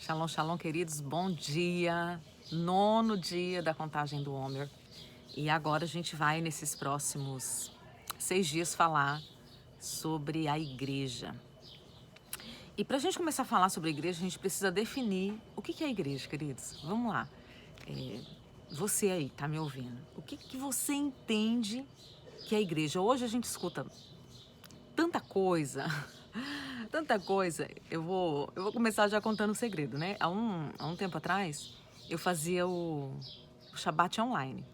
Shalom, shalom, queridos. Bom dia. Nono dia da contagem do Homer. E agora a gente vai, nesses próximos 6 dias, falar sobre a igreja. E para a gente começar a falar sobre a igreja, a gente precisa definir o que é a igreja, queridos. Vamos lá. Você aí, tá me ouvindo? O que você entende que é a igreja? Hoje a gente escuta tanta coisa, tanta coisa. Eu vou começar já contando um segredo, né? Há um tempo atrás, eu fazia o Shabbat online.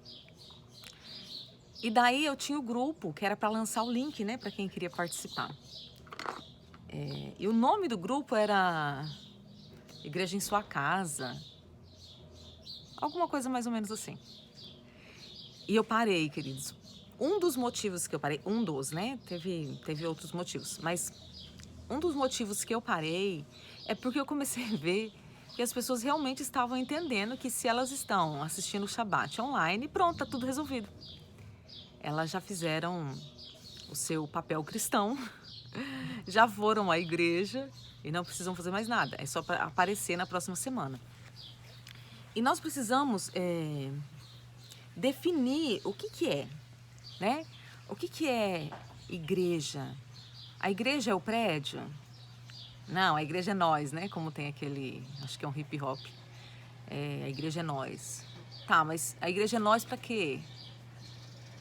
E daí eu tinha o grupo que era para lançar o link, né, para quem queria participar. E o nome do grupo era Igreja em Sua Casa, alguma coisa mais ou menos assim. E eu parei, queridos. Um dos motivos que eu parei, né? Teve outros motivos, mas um dos motivos que eu parei é porque eu comecei a ver que as pessoas realmente estavam entendendo que se elas estão assistindo o Shabbat online, pronto, tá tudo resolvido. Elas já fizeram o seu papel cristão, já foram à igreja e não precisam fazer mais nada. É só para aparecer na próxima semana. E nós precisamos definir o que é, né? O que é igreja? A igreja é o prédio? Não, a igreja é nós, né? Como tem aquele, acho que é um hip hop. A igreja é nós. Tá, mas a igreja é nós para quê?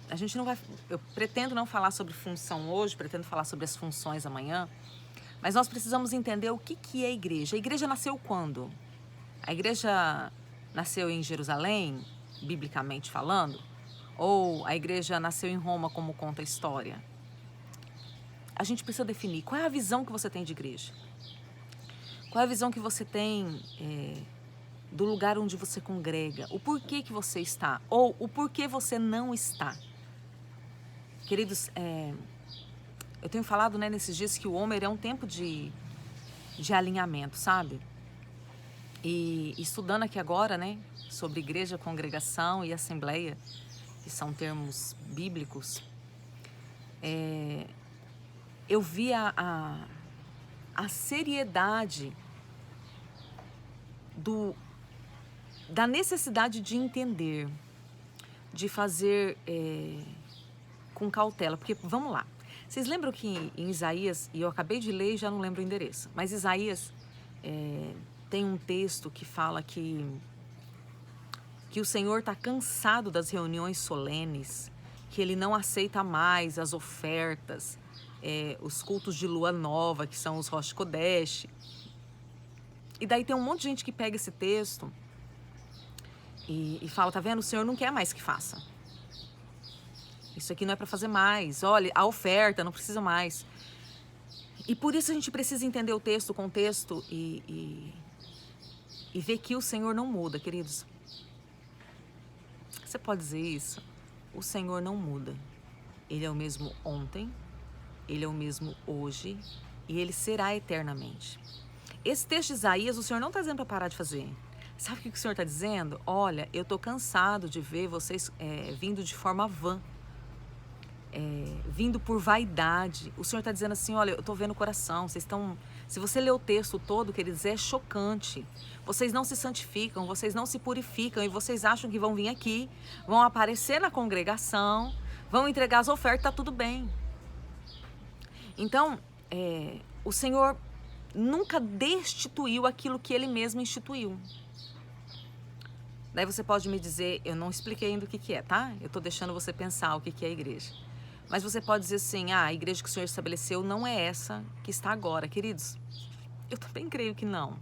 A gente não vai. Eu pretendo não falar sobre função hoje, pretendo falar sobre as funções amanhã, mas nós precisamos entender o que é a igreja. A igreja nasceu quando? A igreja nasceu em Jerusalém, biblicamente falando? Ou a igreja nasceu em Roma, como conta a história? A gente precisa definir qual é a visão que você tem de igreja. Qual é a visão que você tem do lugar onde você congrega? O porquê que você está? Ou o porquê você não está? Queridos, eu tenho falado, né, nesses dias que o Homer é um tempo de alinhamento, sabe? E estudando aqui agora, né, sobre igreja, congregação e assembleia, que são termos bíblicos, eu vi a seriedade da necessidade de entender, de fazer com cautela. Porque, vamos lá, vocês lembram que em Isaías, e eu acabei de ler e já não lembro o endereço, mas Isaías tem um texto que fala que o Senhor está cansado das reuniões solenes, que Ele não aceita mais as ofertas, os cultos de lua nova, que são os Rosh Kodesh. E daí tem um monte de gente que pega esse texto e fala, tá vendo, o Senhor não quer mais que faça. Isso aqui não é para fazer mais. Olha, a oferta não precisa mais. E por isso a gente precisa entender o texto, o contexto e ver que o Senhor não muda, queridos. Você pode dizer isso? O Senhor não muda. Ele é o mesmo ontem, Ele é o mesmo hoje e Ele será eternamente. Esse texto de Isaías, o Senhor não está dizendo para parar de fazer. Sabe o que o Senhor está dizendo? Olha, eu estou cansado de ver vocês vindo de forma vã. Vindo por vaidade. O Senhor está dizendo assim, olha, eu estou vendo o coração, vocês estão... Se você ler o texto todo, queridos, é chocante. Vocês não se santificam, vocês não se purificam e vocês acham que vão vir aqui, vão aparecer na congregação, vão entregar as ofertas, tá tudo bem. Então, o Senhor nunca destituiu aquilo que Ele mesmo instituiu. Daí você pode me dizer, eu não expliquei ainda o que é, tá? Eu estou deixando você pensar o que é a igreja. Mas você pode dizer assim, a igreja que o Senhor estabeleceu não é essa que está agora. Queridos, eu também creio que não.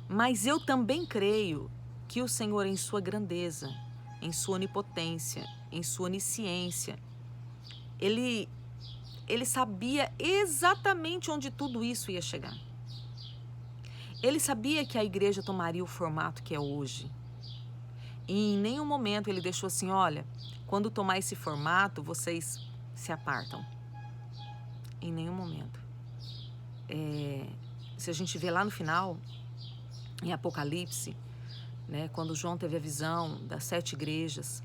Mas eu também creio que o Senhor, em sua grandeza, em sua onipotência, em sua onisciência, Ele sabia exatamente onde tudo isso ia chegar. Ele sabia que a igreja tomaria o formato que é hoje. E em nenhum momento Ele deixou assim, olha, quando tomar esse formato, vocês se apartam. Em nenhum momento. Se a gente vê lá no final, em Apocalipse, né, quando João teve a visão das 7 igrejas,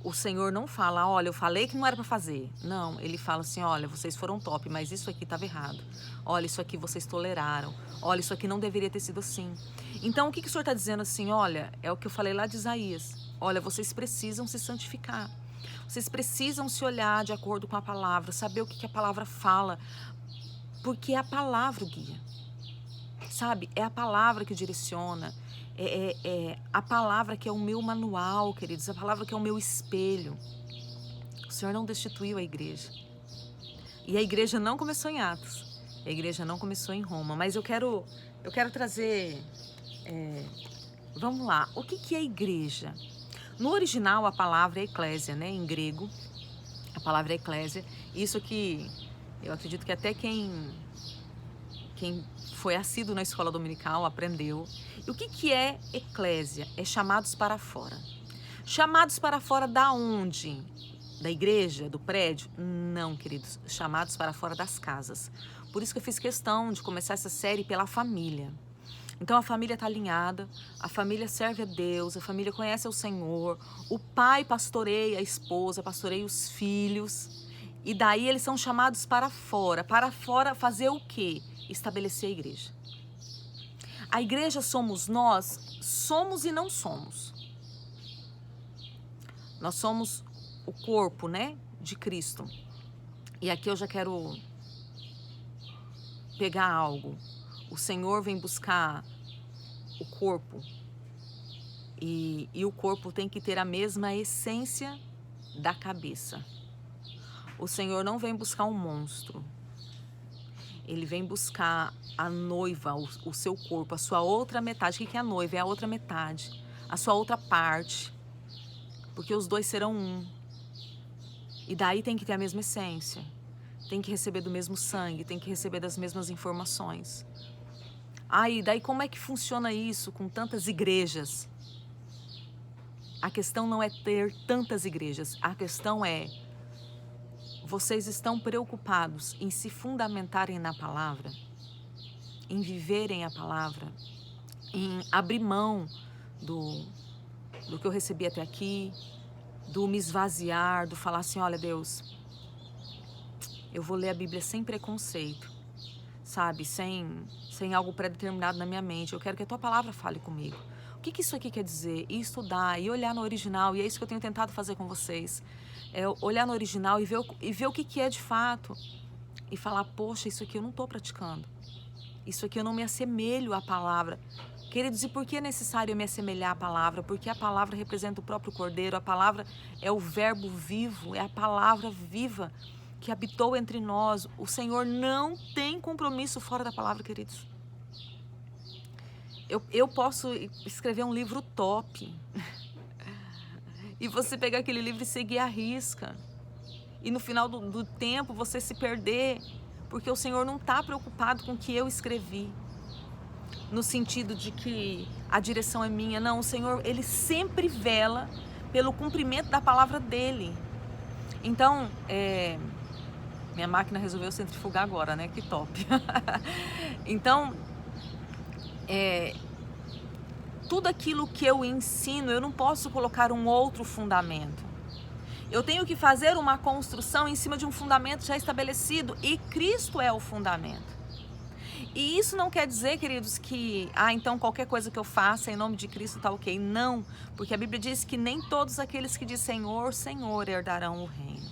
o Senhor não fala, olha, eu falei que não era para fazer. Não, ele fala assim, olha, vocês foram top, mas isso aqui estava errado. Olha, isso aqui vocês toleraram. Olha, isso aqui não deveria ter sido assim. Então, o que o Senhor está dizendo assim? Olha, é o que eu falei lá de Isaías. Olha, vocês precisam se santificar. Vocês precisam se olhar de acordo com a palavra, saber o que a palavra fala, porque é a palavra o guia. Sabe? É a palavra que direciona. É a palavra que é o meu manual, queridos. A palavra que é o meu espelho. O Senhor não destituiu a igreja. E a igreja não começou em Atos. A igreja não começou em Roma. Mas eu quero trazer... vamos lá. O que é igreja? No original, a palavra é eclésia, né? Em grego, a palavra é eclésia. Isso que eu acredito que até quem foi assíduo na escola dominical aprendeu. E o que é eclésia? É chamados para fora. Chamados para fora da onde? Da igreja, do prédio? Não, queridos. Chamados para fora das casas. Por isso que eu fiz questão de começar essa série pela família. Então a família está alinhada, a família serve a Deus, a família conhece o Senhor, o pai pastoreia a esposa, pastoreia os filhos. E daí eles são chamados para fora. Para fora fazer o quê? Estabelecer a igreja. A igreja somos nós, somos e não somos. Nós somos o corpo, né, de Cristo. E aqui eu já quero pegar algo. O Senhor vem buscar o corpo. E o corpo tem que ter a mesma essência da cabeça. O Senhor não vem buscar um monstro. Ele vem buscar a noiva, o seu corpo, a sua outra metade. O que é a noiva? É a outra metade, a sua outra parte. Porque os dois serão um. E daí tem que ter a mesma essência. Tem que receber do mesmo sangue, tem que receber das mesmas informações. E daí como é que funciona isso com tantas igrejas? A questão não é ter tantas igrejas, a questão é: vocês estão preocupados em se fundamentarem na palavra, em viverem a palavra, em abrir mão do que eu recebi até aqui, do me esvaziar, do falar assim, olha Deus, eu vou ler a Bíblia sem preconceito, sabe, sem algo pré-determinado na minha mente, eu quero que a tua palavra fale comigo. O que isso aqui quer dizer? E estudar, e olhar no original, e é isso que eu tenho tentado fazer com vocês. É olhar no original e ver o que é de fato. E falar, poxa, isso aqui eu não estou praticando. Isso aqui eu não me assemelho à palavra. Queridos, e por que é necessário eu me assemelhar à palavra? Porque a palavra representa o próprio Cordeiro, a palavra é o verbo vivo, é a palavra viva que habitou entre nós. O Senhor não tem compromisso fora da palavra, queridos. Eu posso escrever um livro top e você pegar aquele livro e seguir à risca e no final do tempo você se perder, porque o Senhor não está preocupado com o que eu escrevi, no sentido de que a direção é minha. Não, o Senhor, Ele sempre vela pelo cumprimento da palavra dEle. Então, minha máquina resolveu centrifugar agora, né? Que top! Então, tudo aquilo que eu ensino, eu não posso colocar um outro fundamento. Eu tenho que fazer uma construção em cima de um fundamento já estabelecido, e Cristo é o fundamento. E isso não quer dizer, queridos, que então qualquer coisa que eu faça em nome de Cristo está ok. Não, porque a Bíblia diz que nem todos aqueles que dizem Senhor, Senhor herdarão o reino.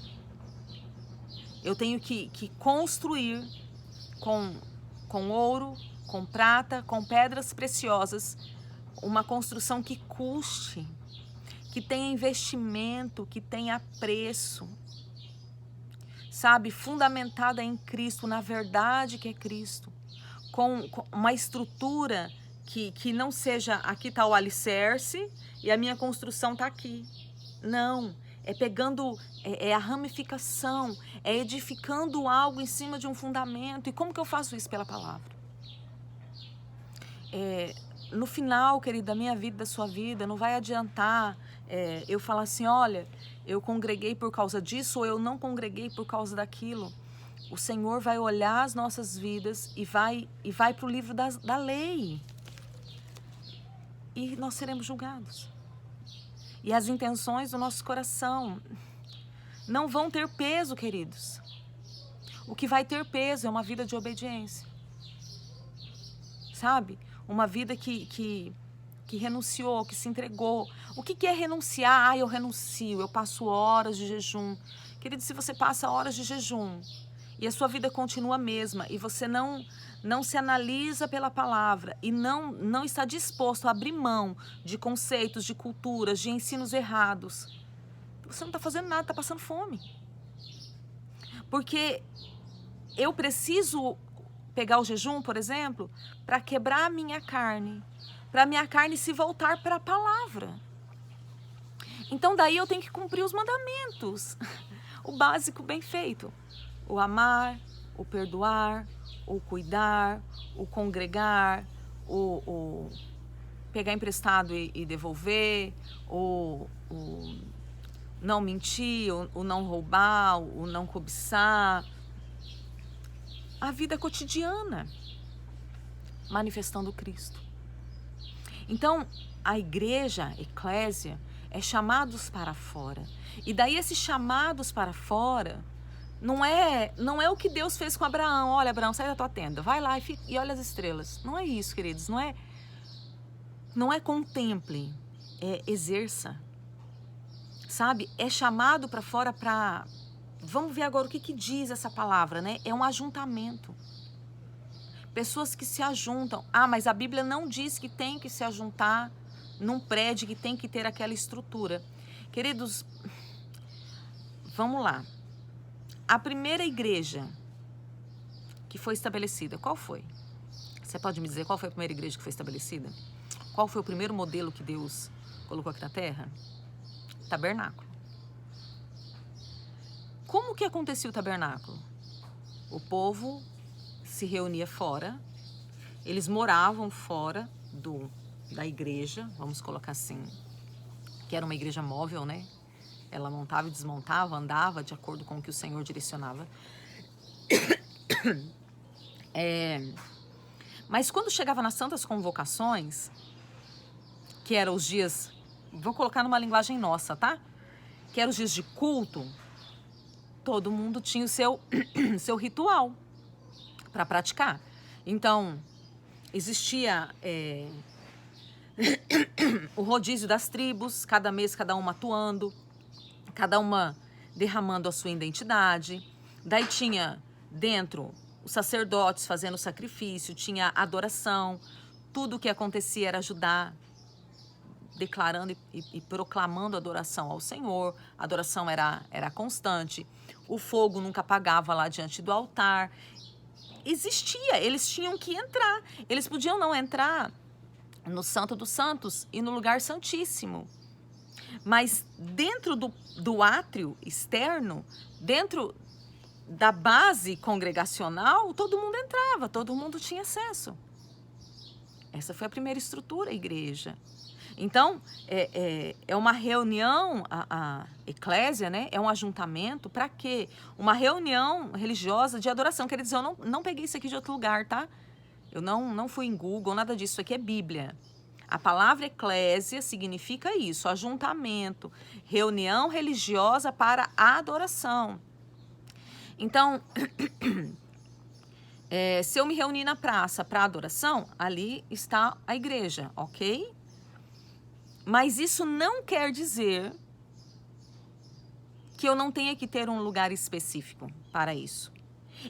Eu tenho que construir com ouro, com prata, com pedras preciosas, uma construção que custe, que tenha investimento, que tenha preço, sabe, fundamentada em Cristo, na verdade que é Cristo, com uma estrutura que não seja, aqui está o alicerce e a minha construção está aqui. Não, é pegando, é a ramificação, é edificando algo em cima de um fundamento. E como que eu faço isso? Pela palavra. No final, querido, da minha vida, da sua vida, não vai adiantar eu falar assim, olha, eu congreguei por causa disso ou eu não congreguei por causa daquilo. O Senhor vai olhar as nossas vidas e vai para o livro da lei. E nós seremos julgados. e as intenções do nosso coração não vão ter peso, queridos. O que vai ter peso é uma vida de obediência. Sabe? Uma vida que renunciou, que se entregou. O que é renunciar? Ah, eu renuncio, eu passo horas de jejum. Querido, se você passa horas de jejum e a sua vida continua a mesma e você não se analisa pela palavra e não está disposto a abrir mão de conceitos, de culturas, de ensinos errados, você não está fazendo nada, está passando fome. Porque eu preciso pegar o jejum, por exemplo, para quebrar a minha carne, para a minha carne se voltar para a palavra. Então daí eu tenho que cumprir os mandamentos, o básico bem feito, o amar, o perdoar, o cuidar, o congregar, o pegar emprestado e devolver, o não mentir, o não roubar, o não cobiçar. A vida cotidiana, manifestando Cristo. Então, a igreja, a eclésia, é chamados para fora. E daí esses chamados para fora não é o que Deus fez com Abraão. Olha, Abraão, sai da tua tenda, vai lá e olha as estrelas. Não é isso, queridos. Não é contemple, é exerça. Sabe? É chamado para fora para... Vamos ver agora o que diz essa palavra, né? É um ajuntamento. Pessoas que se ajuntam. Ah, mas a Bíblia não diz que tem que se ajuntar num prédio, que tem que ter aquela estrutura. Queridos, vamos lá. A primeira igreja que foi estabelecida, qual foi? Você pode me dizer qual foi a primeira igreja que foi estabelecida? Qual foi o primeiro modelo que Deus colocou aqui na Terra? Tabernáculo. Como que acontecia o tabernáculo? O povo se reunia fora, eles moravam fora da igreja, vamos colocar assim, que era uma igreja móvel, né? Ela montava e desmontava, andava de acordo com o que o Senhor direcionava. Mas quando chegava nas santas convocações, que eram os dias, vou colocar numa linguagem nossa, tá? Que eram os dias de culto, todo mundo tinha o seu ritual para praticar. Então, existia o rodízio das tribos, cada mês cada uma atuando, cada uma derramando a sua identidade. Daí tinha dentro os sacerdotes fazendo sacrifício, tinha adoração, tudo o que acontecia era ajudar, declarando e proclamando adoração ao Senhor. A adoração era constante, o fogo nunca apagava lá diante do altar. Existia, eles tinham que entrar, eles podiam não entrar no Santo dos Santos e no lugar santíssimo, mas dentro do átrio externo, dentro da base congregacional, todo mundo entrava, todo mundo tinha acesso. Essa foi a primeira estrutura, a igreja. Então, é uma reunião, a eclésia, né? É um ajuntamento para quê? Uma reunião religiosa de adoração. Quer dizer, eu não peguei isso aqui de outro lugar, tá? Eu não fui em Google, nada disso. Isso aqui é Bíblia. A palavra eclésia significa isso, ajuntamento, reunião religiosa para a adoração. Então, se eu me reunir na praça para adoração, ali está a igreja, ok? Mas isso não quer dizer que eu não tenha que ter um lugar específico para isso.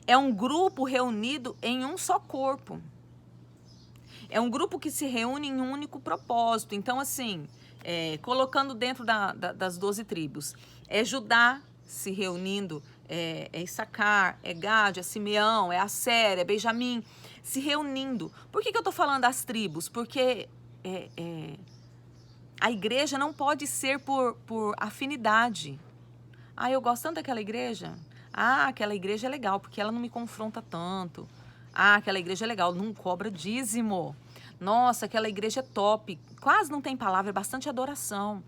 É um grupo reunido em um só corpo. É um grupo que se reúne em um único propósito. Então, assim, colocando dentro das 12 tribos, é Judá se reunindo, é Issacar, é Gade, é Simeão, é Asser, é Benjamim, se reunindo. Por que eu estou falando das tribos? Porque a igreja não pode ser por afinidade. Ah, eu gosto tanto daquela igreja. Ah, aquela igreja é legal, porque ela não me confronta tanto. Ah, aquela igreja é legal, não cobra dízimo. Nossa, aquela igreja é top. Quase não tem palavra, é bastante adoração.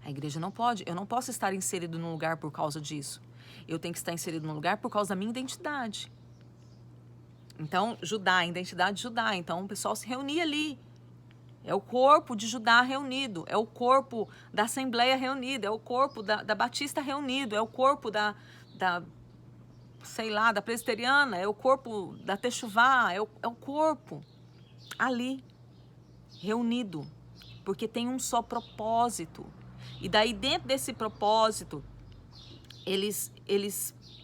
A igreja não pode. Eu não posso estar inserido num lugar por causa disso. Eu tenho que estar inserido num lugar por causa da minha identidade. Então, Judá, identidade Judá. Então, o pessoal se reunia ali. É o corpo de Judá reunido, é o corpo da Assembleia reunida, é o corpo da Batista reunido, é o corpo da Presbiteriana, é o corpo da Techuvá, é o corpo ali, reunido, porque tem um só propósito. E daí dentro desse propósito, eles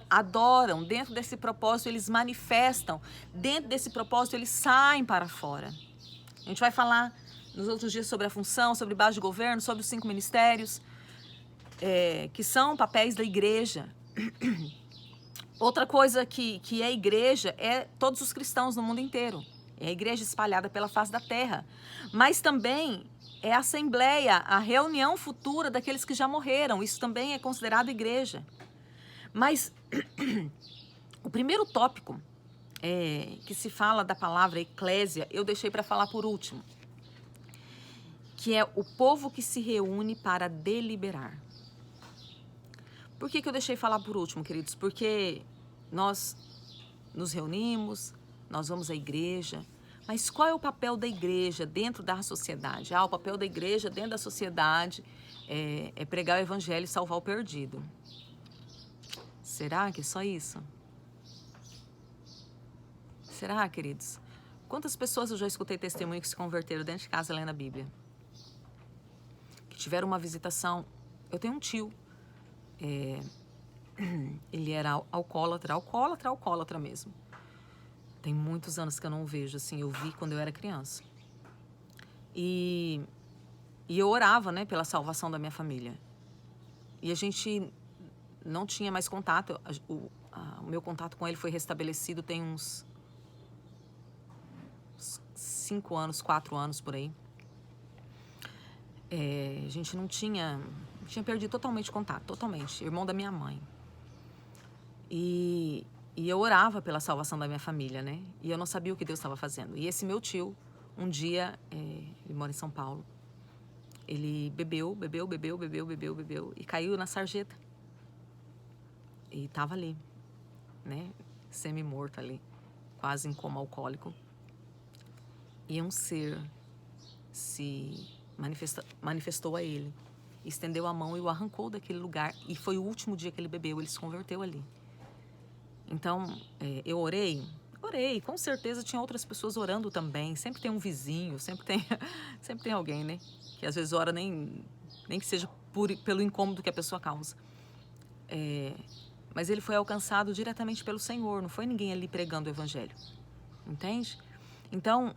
adoram, dentro desse propósito eles manifestam, dentro desse propósito eles saem para fora. A gente vai falar nos outros dias sobre a função, sobre base de governo, sobre os 5 ministérios, que são papéis da igreja. Outra coisa que é igreja é todos os cristãos no mundo inteiro. É a igreja espalhada pela face da terra. Mas também é a assembleia, a reunião futura daqueles que já morreram. Isso também é considerado igreja. Mas o primeiro tópico que se fala da palavra eclésia, eu deixei para falar por último. Que é o povo que se reúne para deliberar. Por que eu deixei falar por último, queridos? Porque nós nos reunimos, nós vamos à igreja, mas qual é o papel da igreja dentro da sociedade? O papel da igreja dentro da sociedade é pregar o evangelho e salvar o perdido. Será que é só isso? Será, queridos? Quantas pessoas eu já escutei testemunho que se converteram dentro de casa lendo a Bíblia? Que tiveram uma visitação. Eu tenho um tio. Ele era alcoólatra mesmo. Tem muitos anos que eu não o vejo, assim, eu vi quando eu era criança. E eu orava, né, pela salvação da minha família. E a gente não tinha mais contato, o meu contato com ele foi restabelecido tem uns 5 anos, 4 anos por aí. A gente não tinha perdido totalmente contato, totalmente, irmão da minha mãe. E eu orava pela salvação da minha família, né? E eu não sabia o que Deus estava fazendo. E esse meu tio, um dia, ele mora em São Paulo, ele bebeu e caiu na sarjeta. E estava ali, né? Semi-morto ali, quase em coma alcoólico. E um ser se manifestou a ele, estendeu a mão e o arrancou daquele lugar. E foi o último dia que ele bebeu, ele se converteu ali. Então, eu orei, com certeza tinha outras pessoas orando também. Sempre tem um vizinho, sempre tem alguém, né? Que às vezes ora nem que seja pelo incômodo que a pessoa causa. Mas ele foi alcançado diretamente pelo Senhor, não foi ninguém ali pregando o evangelho. Entende? Então,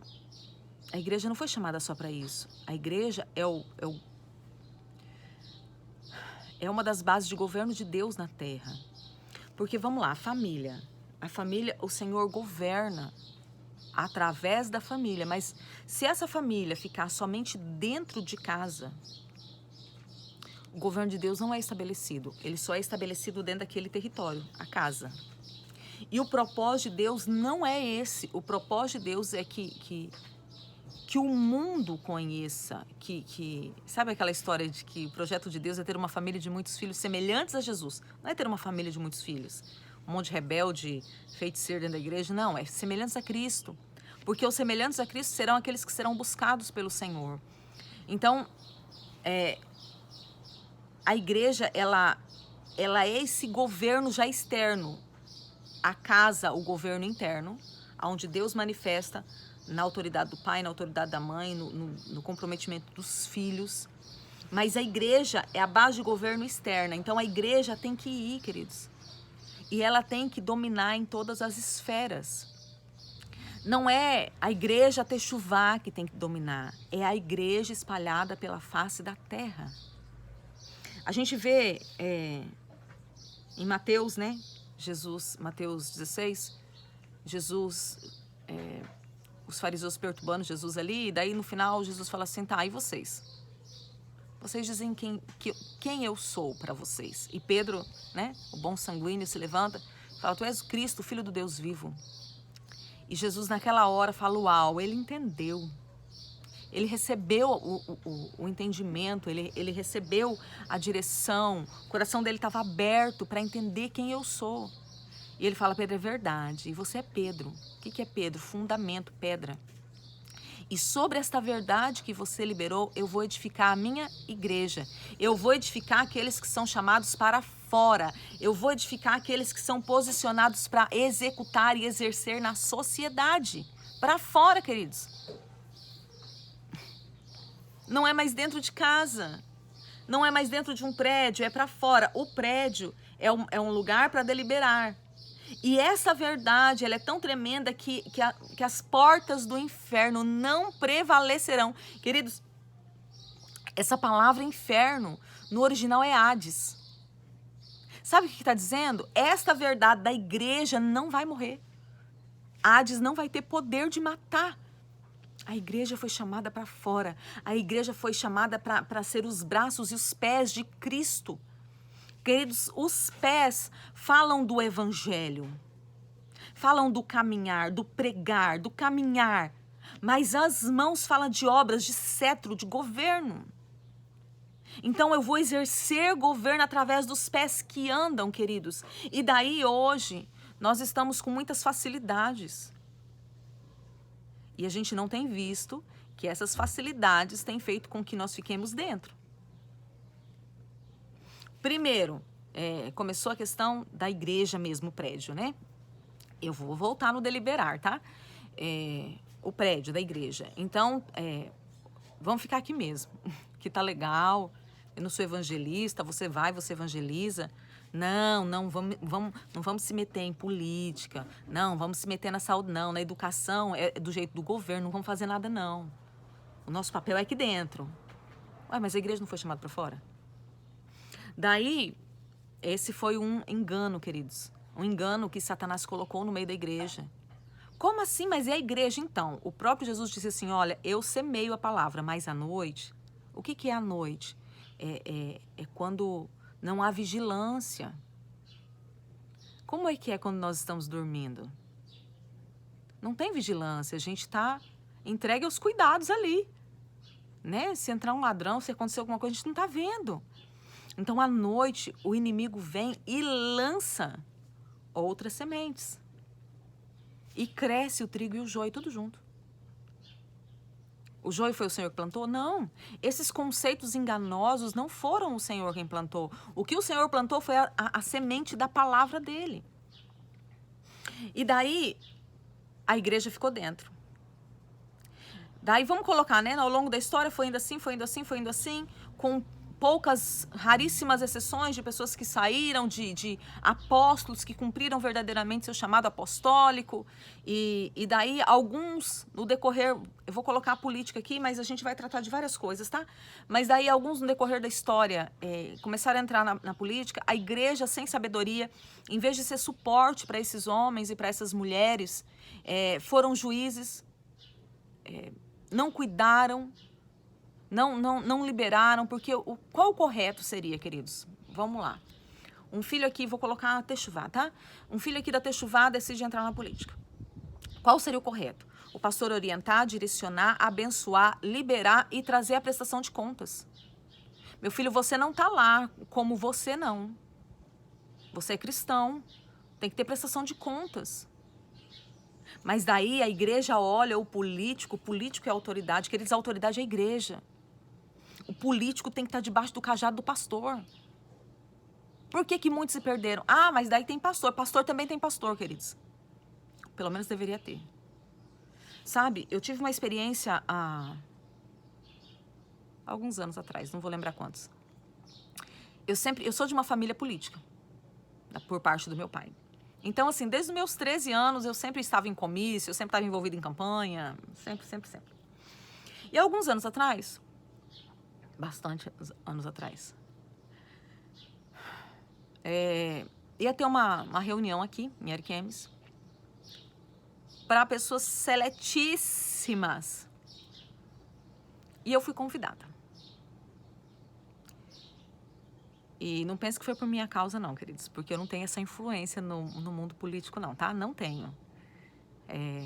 a igreja não foi chamada só para isso. A igreja é uma das bases de governo de Deus na terra. Porque, vamos lá, a família, o Senhor governa através da família, mas se essa família ficar somente dentro de casa, o governo de Deus não é estabelecido, ele só é estabelecido dentro daquele território, a casa. E o propósito de Deus não é esse, o propósito de Deus é que o mundo conheça, sabe aquela história de que o projeto de Deus é ter uma família de muitos filhos semelhantes a Jesus? Não é ter uma família de muitos filhos, um monte de rebelde, feiticeiro dentro da igreja, não, é semelhantes a Cristo. Porque os semelhantes a Cristo serão aqueles que serão buscados pelo Senhor. Então, a igreja, ela é esse governo já externo. A casa, o governo interno, onde Deus manifesta na autoridade do pai, na autoridade da mãe, no comprometimento dos filhos. Mas a igreja é a base de governo externa. Então a igreja tem que ir, queridos. E ela tem que dominar em todas as esferas. Não é a igreja Techuvá que tem que dominar. É a igreja espalhada pela face da terra. A gente vê em Mateus, né? Mateus 16, Jesus... os fariseus perturbando Jesus ali, e daí no final Jesus fala assim, tá, e vocês? Vocês dizem quem eu sou para vocês? E Pedro, né, o bom sanguíneo, se levanta e fala, tu és o Cristo, o Filho do Deus vivo. E Jesus naquela hora fala, uau, ele entendeu. Ele recebeu o entendimento, ele recebeu a direção, o coração dele estava aberto para entender quem eu sou. E ele fala, Pedro, é verdade, e você é Pedro. O que é Pedro? Fundamento, pedra. E sobre esta verdade que você liberou, eu vou edificar a minha igreja. Eu vou edificar aqueles que são chamados para fora. Eu vou edificar aqueles que são posicionados para executar e exercer na sociedade. Para fora, queridos. Não é mais dentro de casa. Não é mais dentro de um prédio, é para fora. O prédio é um lugar para deliberar. E essa verdade, ela é tão tremenda que as portas do inferno não prevalecerão. Queridos, essa palavra inferno, no original é Hades. Sabe o que está dizendo? Esta verdade da igreja não vai morrer. Hades não vai ter poder de matar. A igreja foi chamada para fora. A igreja foi chamada para ser os braços e os pés de Cristo. Queridos, os pés falam do evangelho, falam do caminhar, do pregar, do caminhar, mas as mãos falam de obras, de cetro, de governo. Então eu vou exercer governo através dos pés que andam, queridos. E daí hoje nós estamos com muitas facilidades. E a gente não tem visto que essas facilidades têm feito com que nós fiquemos dentro. Primeiro, começou a questão da igreja mesmo, o prédio, né? Eu vou voltar no deliberar, tá? O prédio da igreja. Então, vamos ficar aqui mesmo, que tá legal. Eu não sou evangelista, você vai, você evangeliza. Não vamos se meter em política. Não, vamos se meter na saúde, não. Na educação, é do jeito do governo, não vamos fazer nada, não. O nosso papel é aqui dentro. Ué, mas a igreja não foi chamada para fora? Daí, esse foi um engano, queridos. Um engano que Satanás colocou no meio da igreja. Como assim? Mas é a igreja, então? O próprio Jesus disse assim, olha, eu semeio a palavra, mas à noite... O que é à noite? É quando não há vigilância. Como é que é quando nós estamos dormindo? Não tem vigilância, a gente está entregue aos cuidados ali. Né? Se entrar um ladrão, se acontecer alguma coisa, a gente não está vendo. Então, à noite, o inimigo vem e lança outras sementes. E cresce o trigo e o joio, tudo junto. O joio foi o Senhor que plantou? Não. Esses conceitos enganosos não foram o Senhor quem plantou. O que o Senhor plantou foi a semente da palavra dele. E daí, a igreja ficou dentro. Daí, vamos colocar, né? Ao longo da história, foi indo assim, com poucas, raríssimas exceções de pessoas que saíram, de apóstolos que cumpriram verdadeiramente seu chamado apostólico. E daí, alguns, no decorrer, eu vou colocar a política aqui, mas a gente vai tratar de várias coisas, tá? Mas daí, alguns, no decorrer da história, começaram a entrar na política. A igreja, sem sabedoria, em vez de ser suporte para esses homens e para essas mulheres, foram juízes, não cuidaram, não liberaram, porque qual o correto seria, queridos? Vamos lá. Um filho aqui, vou colocar a Techuvá, tá? Um filho aqui da Techuvá decide entrar na política. Qual seria o correto? O pastor orientar, direcionar, abençoar, liberar e trazer a prestação de contas. Meu filho, você não tá lá como você não. Você é cristão, tem que ter prestação de contas. Mas daí a igreja olha o político é a autoridade, queridos, a autoridade é a igreja. O político tem que estar debaixo do cajado do pastor. Por que muitos se perderam? Ah, mas daí tem pastor. Pastor também tem pastor, queridos. Pelo menos deveria ter. Sabe, eu tive uma experiência há alguns anos atrás, não vou lembrar quantos. Eu sou de uma família política, por parte do meu pai. Então, assim, desde os meus 13 anos, eu sempre estava em comício, eu sempre estava envolvida em campanha, sempre. E alguns anos atrás, bastante anos atrás, ia ter uma reunião aqui em Ariquemes para pessoas seletíssimas. E eu fui convidada. E não pense que foi por minha causa não, queridos, porque eu não tenho essa influência no mundo político não, tá? Não tenho.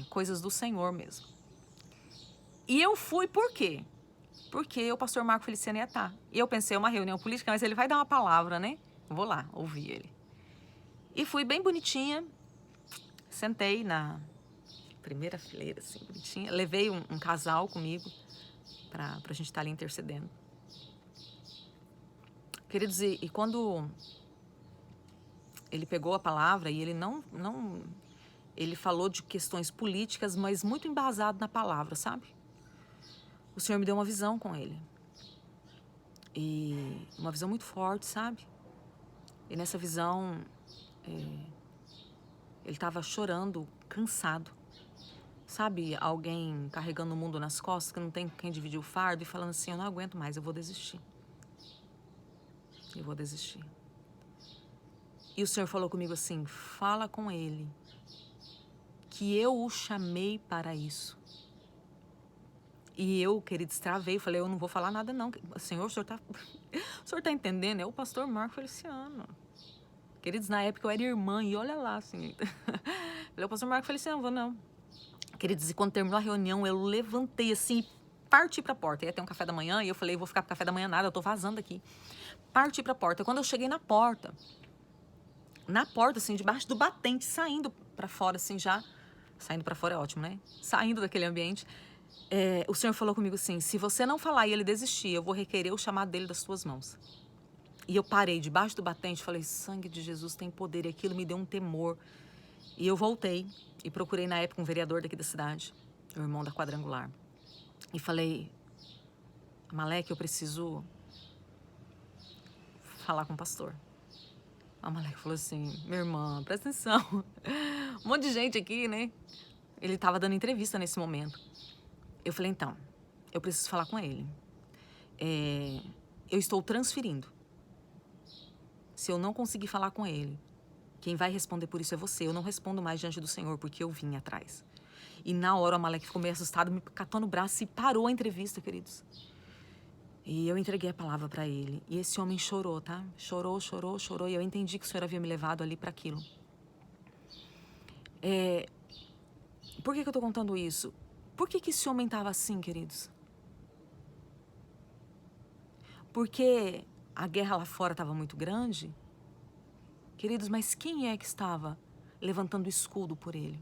Coisas do Senhor mesmo. E eu fui por quê? Porque o pastor Marco Feliciano ia estar. E eu pensei, uma reunião política, mas ele vai dar uma palavra, né? Vou lá, ouvir ele. E fui bem bonitinha, sentei primeira fileira, assim, bonitinha. Levei um casal comigo pra gente estar ali intercedendo. Queridos, e quando ele pegou a palavra e ele não ele falou de questões políticas, mas muito embasado na palavra, sabe? O Senhor me deu uma visão com ele. E uma visão muito forte, sabe? E nessa visão, ele estava chorando, cansado. Sabe, alguém carregando o mundo nas costas, que não tem quem dividir o fardo e falando assim, eu não aguento mais, eu vou desistir. Eu vou desistir. E o Senhor falou comigo assim, fala com ele, que eu o chamei para isso. E eu, querido, destravei, falei, eu não vou falar nada não. Senhor, o senhor tá entendendo? É o pastor Marco Feliciano. Queridos, na época eu era irmã, e olha lá, assim. Falei, o pastor Marco Feliciano, vou não. Queridos, e quando terminou a reunião, eu levantei assim, e parti pra porta. Ia ter um café da manhã, e eu falei, vou ficar pro café da manhã nada, eu tô vazando aqui. Parti pra porta. Quando eu cheguei na porta, assim, debaixo do batente, saindo pra fora, assim, já. Saindo pra fora é ótimo, né? Saindo daquele ambiente. O Senhor falou comigo assim, se você não falar e ele desistir, eu vou requerer o chamado dele das suas mãos. E eu parei debaixo do batente, falei, sangue de Jesus tem poder, e aquilo me deu um temor. E eu voltei e procurei na época um vereador daqui da cidade, o irmão da Quadrangular. E falei, Amaleque, eu preciso falar com o pastor. A Amaleque falou assim, minha irmã, presta atenção. Um monte de gente aqui, né? Ele estava dando entrevista nesse momento. Eu falei, então, eu preciso falar com ele. Eu estou transferindo. Se eu não conseguir falar com ele, quem vai responder por isso é você. Eu não respondo mais diante do Senhor, porque eu vim atrás. E na hora o Amaleque ficou meio assustado, me catou no braço e parou a entrevista, queridos. E eu entreguei a palavra para ele. E esse homem chorou, tá? Chorou. E eu entendi que o Senhor havia me levado ali para aquilo. Por que eu tô contando isso? Por que esse homem estava assim, queridos? Porque a guerra lá fora estava muito grande? Queridos, mas quem é que estava levantando escudo por ele?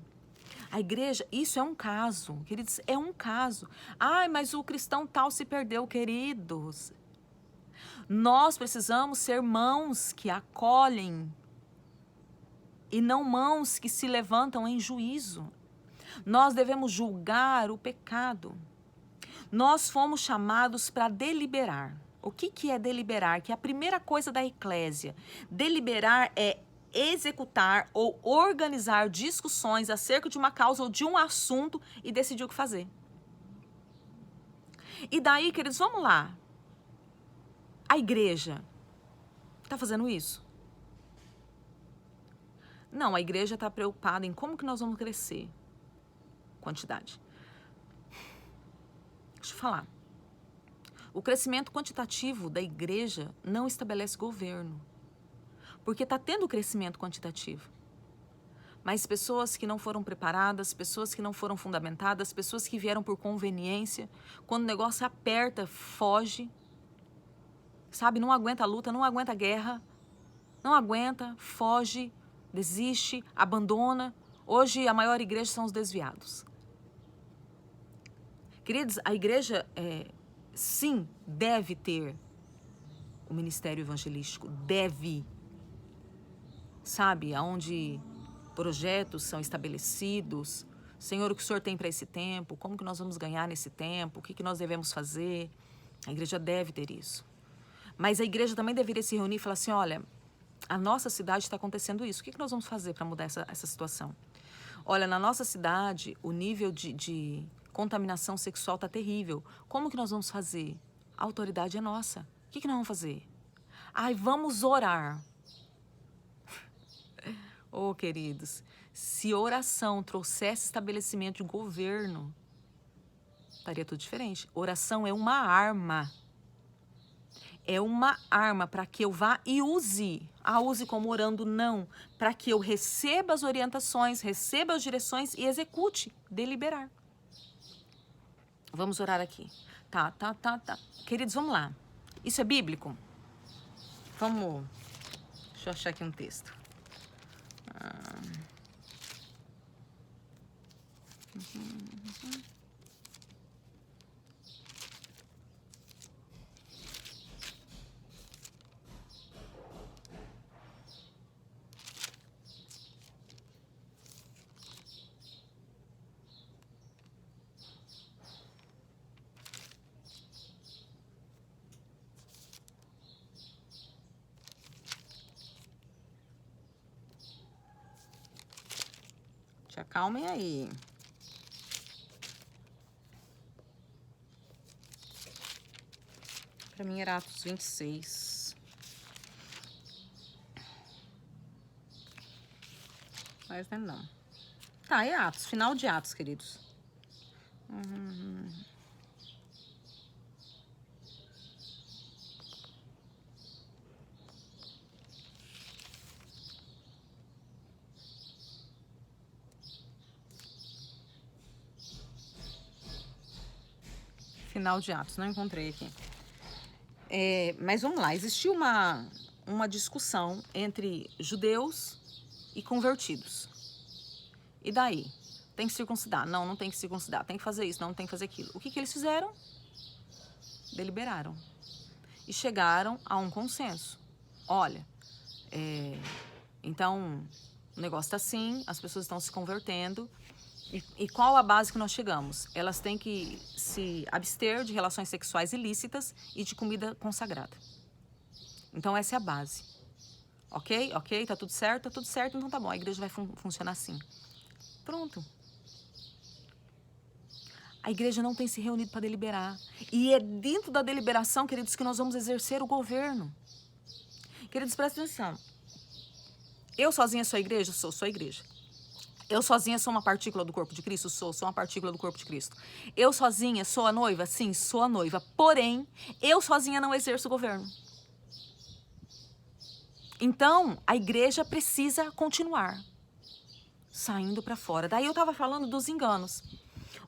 A igreja, isso é um caso, queridos, é um caso. Ai, mas o cristão tal se perdeu, queridos. Nós precisamos ser mãos que acolhem e não mãos que se levantam em juízo. Nós devemos julgar o pecado. Nós fomos chamados para deliberar. O que é deliberar? Que é a primeira coisa da eclésia. Deliberar é executar ou organizar discussões acerca de uma causa ou de um assunto e decidir o que fazer. E daí, queridos, vamos lá. A igreja está fazendo isso? Não, a igreja está preocupada em como que nós vamos crescer. Quantidade. Deixa eu falar. O crescimento quantitativo da igreja não estabelece governo. Porque está tendo crescimento quantitativo. Mas pessoas que não foram preparadas, pessoas que não foram fundamentadas, pessoas que vieram por conveniência, quando o negócio aperta, foge. Sabe, não aguenta a luta, não aguenta a guerra. Não aguenta, foge, desiste, abandona. Hoje a maior igreja são os desviados. Queridos, a igreja, sim, deve ter o ministério evangelístico, deve. Sabe, onde projetos são estabelecidos. Senhor, o que o Senhor tem para esse tempo? Como que nós vamos ganhar nesse tempo? O que que nós devemos fazer? A igreja deve ter isso. Mas a igreja também deveria se reunir e falar assim, olha, a nossa cidade está acontecendo isso. O que que nós vamos fazer para mudar essa situação? Olha, na nossa cidade, o nível de contaminação sexual está terrível. Como que nós vamos fazer? A autoridade é nossa. O que que nós vamos fazer? Ai, vamos orar. Oh, queridos, se oração trouxesse estabelecimento de governo, estaria tudo diferente. Oração é uma arma. É uma arma para que eu vá e use. Use como orando, não. Para que eu receba as orientações, receba as direções e execute, deliberar. Vamos orar aqui. Tá. Queridos, vamos lá. Isso é bíblico? Vamos. Deixa eu achar aqui um texto. Te acalmem aí. Para mim era Atos 26. Mas não. Tá, é Atos, final de Atos, queridos. Final de Atos, não encontrei aqui. Mas vamos lá, existiu uma discussão entre judeus e convertidos. E daí? Tem que circuncidar? Não, não tem que circuncidar. Tem que fazer isso? Não, não tem que fazer aquilo. O que eles fizeram? Deliberaram. E chegaram a um consenso. Olha, então o negócio está assim, as pessoas estão se convertendo. E qual a base que nós chegamos? Elas têm que se abster de relações sexuais ilícitas e de comida consagrada. Então essa é a base. Ok? Ok? Tá tudo certo? Tá tudo certo, então tá bom. A igreja vai funcionar assim. Pronto. A igreja não tem se reunido para deliberar. E é dentro da deliberação, queridos, que nós vamos exercer o governo. Queridos, prestem atenção. Eu sozinha sou a igreja? Sou a igreja. Eu sozinha sou uma partícula do corpo de Cristo? Sou uma partícula do corpo de Cristo. Eu sozinha sou a noiva? Sim, sou a noiva. Porém, eu sozinha não exerço o governo. Então, a igreja precisa continuar saindo para fora. Daí eu estava falando dos enganos.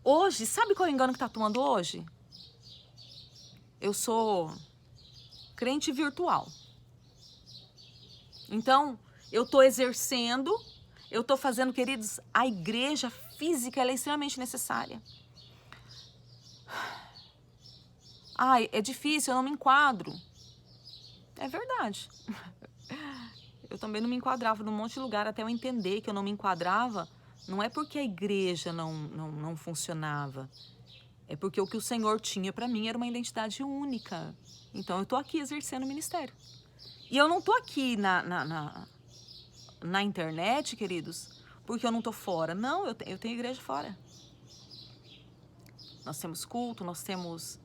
Hoje, sabe qual é o engano que está atuando hoje? Eu sou crente virtual. Então, eu estou exercendo... Eu estou fazendo, queridos, a igreja física ela é extremamente necessária. Ai, é difícil, eu não me enquadro. É verdade. Eu também não me enquadrava num monte de lugar até eu entender que eu não me enquadrava. Não é porque a igreja não funcionava. É porque o que o Senhor tinha para mim era uma identidade única. Então, eu estou aqui exercendo o ministério. E eu não estou aqui na internet, queridos, porque eu não tô fora. Não, eu tenho igreja fora. Nós temos culto, nós temos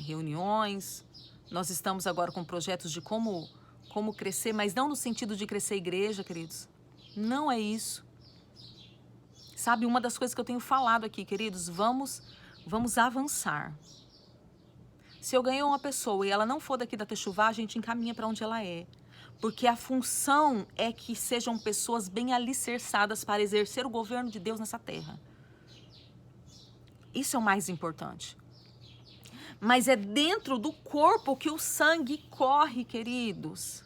reuniões, nós estamos agora com projetos de como crescer, mas não no sentido de crescer a igreja, queridos. Não é isso. Sabe, uma das coisas que eu tenho falado aqui, queridos, vamos avançar. Se eu ganhei uma pessoa e ela não for daqui da Techuvá, a gente encaminha para onde ela é. Porque a função é que sejam pessoas bem alicerçadas para exercer o governo de Deus nessa terra. Isso é o mais importante. Mas é dentro do corpo que o sangue corre, queridos.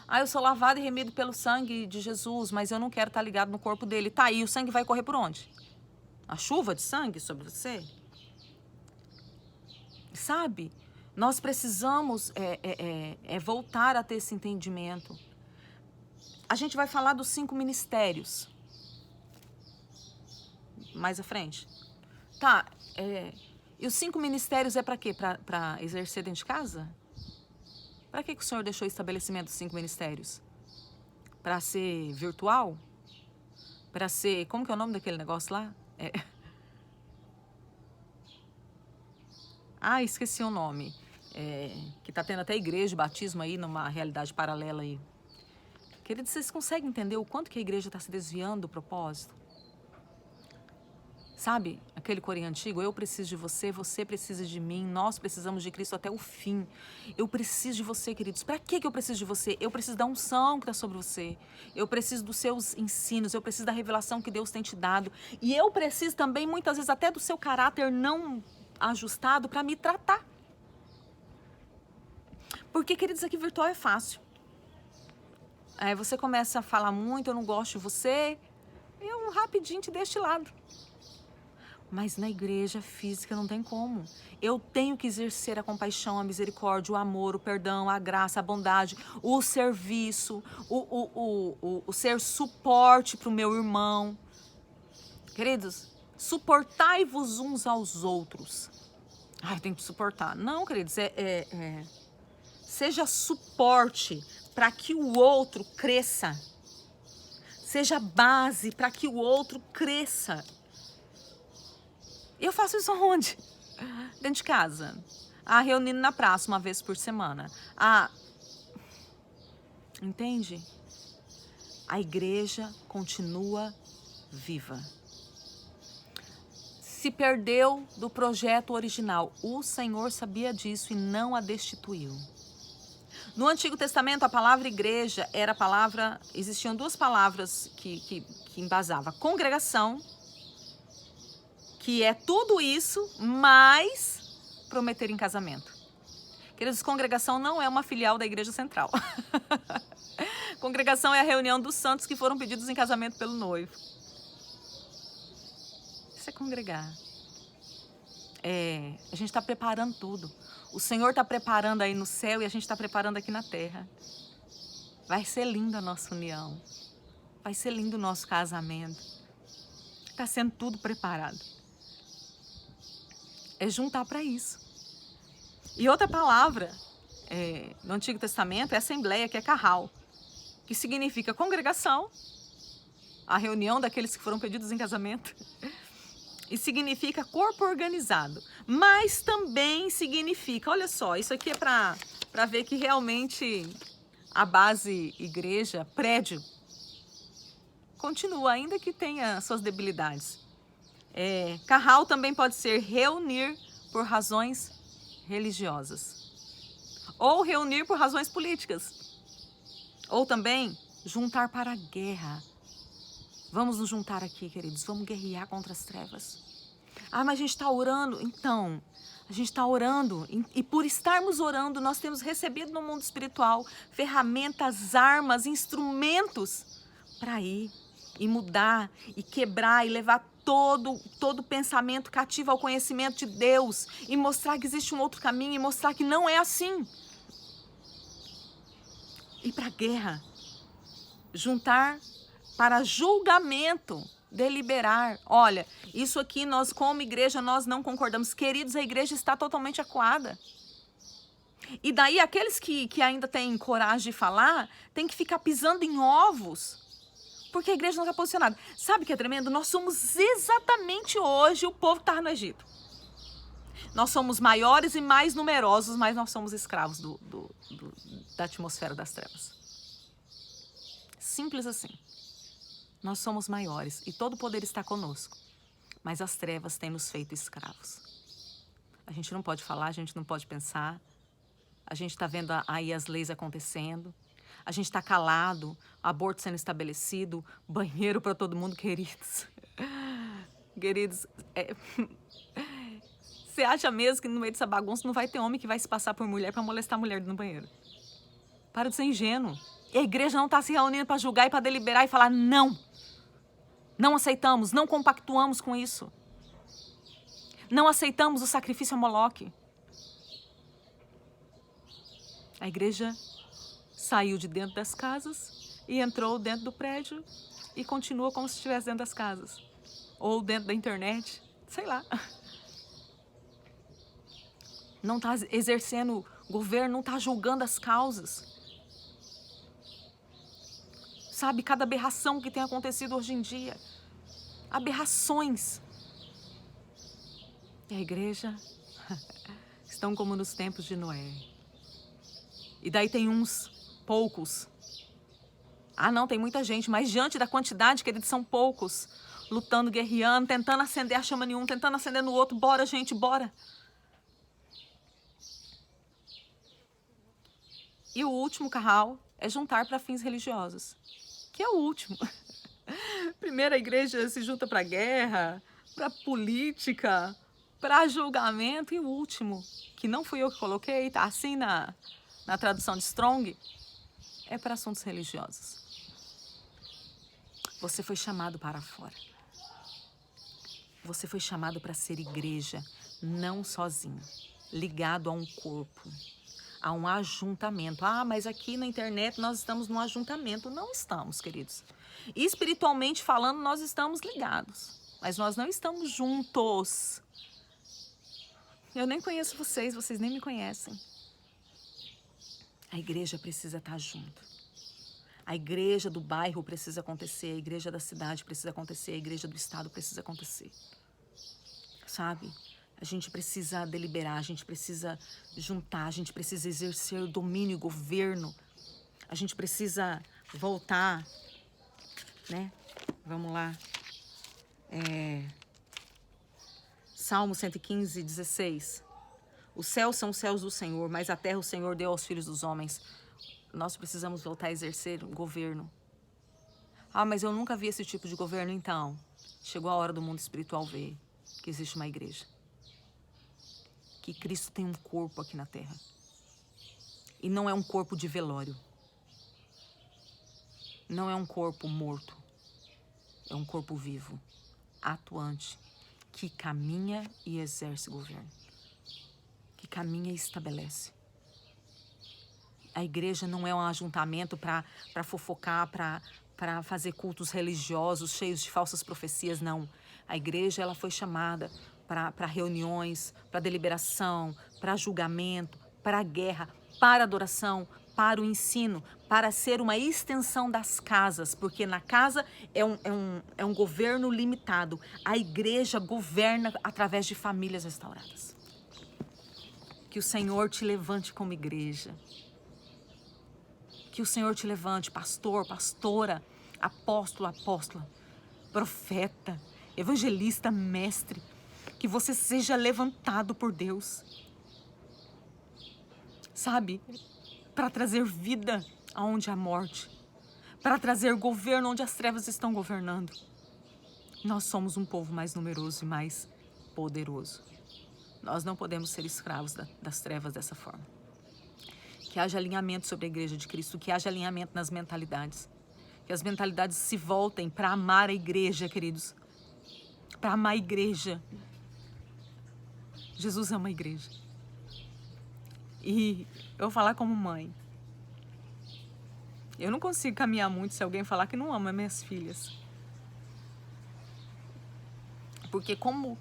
Eu sou lavado e remido pelo sangue de Jesus, mas eu não quero estar ligado no corpo dele. Tá, e o sangue vai correr por onde? A chuva de sangue sobre você? Sabe? Nós precisamos voltar a ter esse entendimento. A gente vai falar dos 5 ministérios. Mais à frente. Tá, e os 5 ministérios é para quê? Para exercer dentro de casa? Para que o Senhor deixou o estabelecimento dos 5 ministérios? Para ser virtual? Para ser... Como que é o nome daquele negócio lá? Esqueci o nome. Que tá tendo até igreja de batismo aí, numa realidade paralela aí. Queridos, vocês conseguem entender o quanto que a igreja está se desviando do propósito? Sabe, aquele corinho antigo, eu preciso de você, você precisa de mim, nós precisamos de Cristo até o fim. Eu preciso de você, queridos. Para que eu preciso de você? Eu preciso da unção que está sobre você. Eu preciso dos seus ensinos, eu preciso da revelação que Deus tem te dado. E eu preciso também, muitas vezes, até do seu caráter não ajustado para me tratar. Porque, queridos, aqui virtual é fácil. Aí você começa a falar muito, eu não gosto de você, eu rapidinho te deixo de lado. Mas na igreja física não tem como. Eu tenho que exercer a compaixão, a misericórdia, o amor, o perdão, a graça, a bondade, o serviço, o ser suporte para o meu irmão. Queridos, suportai-vos uns aos outros. Ai, tem que suportar. Não, queridos, seja suporte para que o outro cresça. Seja base para que o outro cresça. Eu faço isso aonde? Dentro de casa. Reunindo na praça uma vez por semana. Entende? A igreja continua viva. Se perdeu do projeto original. O Senhor sabia disso e não a destituiu. No Antigo Testamento, a palavra igreja era a palavra... Existiam duas palavras que embasavam. Congregação, que é tudo isso, mas prometer em casamento. Queridos, congregação não é uma filial da Igreja Central. Congregação é a reunião dos santos que foram pedidos em casamento pelo noivo. Isso é congregar. A gente está preparando tudo. O Senhor está preparando aí no céu e a gente está preparando aqui na terra. Vai ser linda a nossa união. Vai ser lindo o nosso casamento. Está sendo tudo preparado. É juntar para isso. E outra palavra no Antigo Testamento é assembleia, que é carral, que significa congregação, a reunião daqueles que foram pedidos em casamento, e significa corpo organizado, mas também significa, olha só, isso aqui é para ver que realmente a base igreja, prédio, continua, ainda que tenha suas debilidades. Carral também pode ser reunir por razões religiosas, ou reunir por razões políticas, ou também juntar para a guerra. Vamos nos juntar aqui, queridos, vamos guerrear contra as trevas. Mas a gente está orando. Então, a gente está orando e por estarmos orando, nós temos recebido no mundo espiritual ferramentas, armas, instrumentos para ir e mudar e quebrar e levar todo pensamento cativo ao conhecimento de Deus e mostrar que existe um outro caminho e mostrar que não é assim. E para a guerra, juntar para julgamento, deliberar. Olha, isso aqui nós como igreja nós não concordamos. Queridos, a igreja está totalmente acuada. E daí aqueles que ainda têm coragem de falar, tem que ficar pisando em ovos, porque a igreja não está posicionada. Sabe o que é tremendo? Nós somos exatamente hoje o povo que estava no Egito. Nós somos maiores e mais numerosos, mas nós somos escravos da atmosfera das trevas. Simples assim. Nós somos maiores e todo o poder está conosco, mas as trevas têm nos feito escravos. A gente não pode falar, a gente não pode pensar, a gente está vendo aí as leis acontecendo, a gente está calado, aborto sendo estabelecido, banheiro para todo mundo, queridos. Queridos, você acha mesmo que no meio dessa bagunça não vai ter homem que vai se passar por mulher para molestar a mulher no banheiro? Para de ser ingênuo. E a igreja não está se reunindo para julgar e para deliberar e falar não. Não aceitamos, não compactuamos com isso. Não aceitamos o sacrifício a Moloque. A igreja saiu de dentro das casas e entrou dentro do prédio e continua como se estivesse dentro das casas. Ou dentro da internet, sei lá. Não está exercendo governo, não está julgando as causas. Sabe, cada aberração que tem acontecido hoje em dia. Aberrações. E a igreja estão como nos tempos de Noé. E daí tem uns poucos. Não, tem muita gente, mas diante da quantidade, queridos, são poucos. Lutando, guerreando, tentando acender a chama em um, tentando acender no outro. Bora, gente, bora. E o último carral é juntar para fins religiosos. Que é o último. Primeiro a igreja se junta para guerra, para política, para julgamento. E o último, que não fui eu que coloquei, tá assim na tradução de Strong, é para assuntos religiosos. Você foi chamado para fora. Você foi chamado para ser igreja, não sozinho, ligado a um corpo, a um ajuntamento. Ah, mas aqui na internet nós estamos num ajuntamento. Não estamos, queridos. Espiritualmente falando, nós estamos ligados, mas nós não estamos juntos. Eu nem conheço vocês, vocês nem me conhecem. A igreja precisa estar junto. A igreja do bairro precisa acontecer, a igreja da cidade precisa acontecer, a igreja do estado precisa acontecer. Sabe? A gente precisa deliberar, a gente precisa juntar, a gente precisa exercer domínio e governo. A gente precisa voltar, né? Vamos lá. Salmo 115, 16. Os céus são os céus do Senhor, mas a terra o Senhor deu aos filhos dos homens. Nós precisamos voltar a exercer o governo. Ah, mas eu nunca vi esse tipo de governo. Então, chegou a hora do mundo espiritual ver que existe uma igreja. Que Cristo tem um corpo aqui na terra. E não é um corpo de velório. Não é um corpo morto. É um corpo vivo, atuante, que caminha e exerce governo. Que caminha e estabelece. A igreja não é um ajuntamento para fofocar, para fazer cultos religiosos cheios de falsas profecias, não. A igreja ela foi chamada para reuniões, para deliberação, para julgamento, para guerra, para adoração, para o ensino, para ser uma extensão das casas, porque na casa é um governo limitado. A igreja governa através de famílias restauradas. Que o Senhor te levante como igreja. Que o Senhor te levante, pastor, pastora, apóstolo, apóstola, profeta, evangelista, mestre. Que você seja levantado por Deus. Sabe? Para trazer vida aonde há morte. Para trazer governo onde as trevas estão governando. Nós somos um povo mais numeroso e mais poderoso. Nós não podemos ser escravos das trevas dessa forma. Que haja alinhamento sobre a igreja de Cristo, que haja alinhamento nas mentalidades. Que as mentalidades se voltem para amar a igreja, queridos. Para amar a igreja. Jesus ama a igreja. E eu vou falar como mãe. Eu não consigo caminhar muito se alguém falar que não ama minhas filhas. Porque como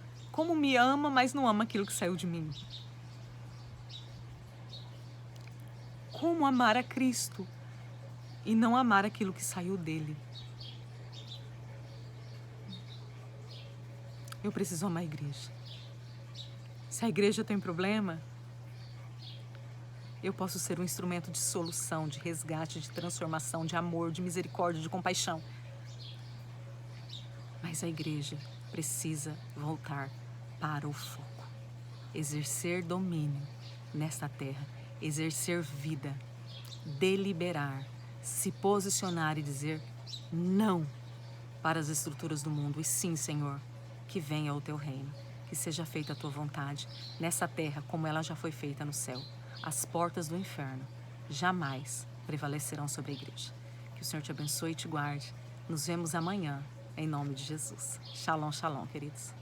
me ama, mas não ama aquilo que saiu de mim. Como amar a Cristo e não amar aquilo que saiu dele? Eu preciso amar a igreja. Se a igreja tem problema, eu posso ser um instrumento de solução, de resgate, de transformação, de amor, de misericórdia, de compaixão. Mas a igreja precisa voltar para o foco. Exercer domínio nesta terra. Exercer vida. Deliberar. Se posicionar e dizer não para as estruturas do mundo. E sim, Senhor, que venha o teu reino. Que seja feita a tua vontade nessa terra como ela já foi feita no céu. As portas do inferno jamais prevalecerão sobre a igreja. Que o Senhor te abençoe e te guarde. Nos vemos amanhã, em nome de Jesus. Shalom, shalom, queridos.